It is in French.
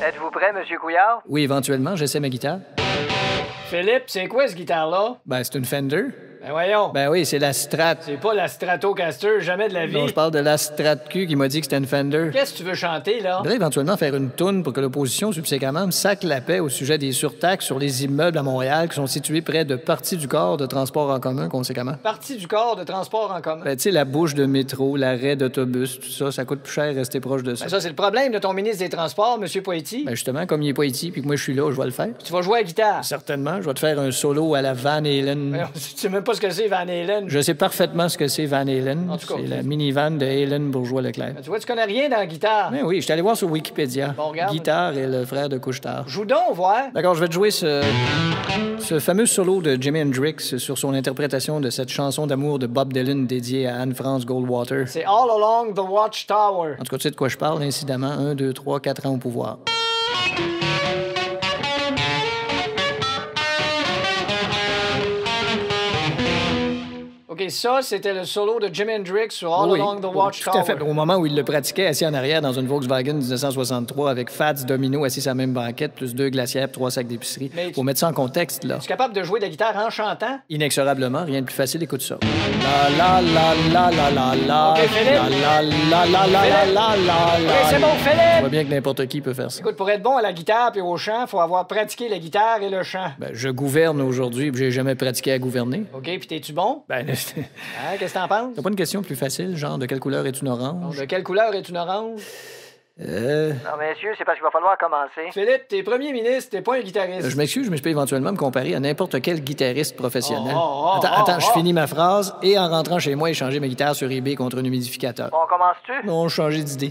Êtes-vous prêt, Monsieur Couillard? Oui, éventuellement, j'essaie ma guitare. Philippe, c'est quoi ce guitare-là? Ben, c'est une Fender. Ben voyons. Ben oui, c'est la Strat. C'est pas la Stratocaster, jamais de la vie. Non, je parle de la Strat-Q qui m'a dit que c'était une Fender. Qu'est-ce que tu veux chanter, là? Je voudrais éventuellement faire une toune pour que l'opposition subséquemment me saque la paix au sujet des surtaxes sur les immeubles à Montréal qui sont situés près de parties du corps de transport en commun, conséquemment. Partie du corps de transport en commun. Ben, tu sais, la bouche de métro, l'arrêt d'autobus, tout ça, ça coûte plus cher rester proche de ça. Ben ça, c'est le problème de ton ministre des Transports, M. Poitiers. Ben justement, comme il est pas ici puis que moi je suis là, je vais le faire. Tu vas jouer à la guitare. Certainement, je vais te faire un solo à la Van Halen. Voyons, tu sais même pas ce que c'est, Van Halen. Je sais parfaitement ce que c'est Van Halen. En tout cas, C'est la minivan de Halen Bourgeois-Leclerc. Ben, tu vois, tu connais rien dans la guitare. Ben oui, je suis allé voir sur Wikipédia. Bon, regarde. Guitare et le frère de Couche-Tard. Joue donc, voir. D'accord, je vais te jouer ce fameux solo de Jimi Hendrix sur son interprétation de cette chanson d'amour de Bob Dylan dédiée à Anne-France Goldwater. C'est All Along the Watchtower. En tout cas, tu sais de quoi je parle, incidemment. 1, 2, 3, 4 ans au pouvoir. OK, ça, c'était le solo de Jimi Hendrix sur All Oui, Along the tout Watchtower. à fait. Au moment où il le pratiquait, assis en arrière dans une Volkswagen 1963 avec Fats Domino assis sur la même banquette, plus 2 glacières, 3 sacs d'épicerie. Mais Faut mettre ça en contexte, là. Tu es capable de jouer de la guitare en chantant? Inexorablement, rien de plus facile, écoute ça. La la la la la la. OK, Philippe. La la la la la la la. OK, c'est bon, Je Philippe! vois bien que n'importe qui peut faire ça. Écoute, pour être bon à la guitare et au chant, faut avoir pratiqué la guitare et le chant. Ben, je gouverne aujourd'hui, puis j'ai jamais pratiqué à gouverner. OK, puis t'es-tu bon? Ben, Hein, qu'est-ce que t'en penses? t'as pas une question plus facile, genre de quelle couleur est une orange? De quelle couleur est une orange? Non, messieurs, c'est parce qu'il va falloir commencer. Philippe, t'es premier ministre, t'es pas un guitariste. Je m'excuse, mais je peux éventuellement me comparer à n'importe quel guitariste professionnel. Oh, Attends, je finis ma phrase et en rentrant chez moi, échanger ma guitare sur eBay contre un humidificateur. On commence-tu? Non, changer d'idée.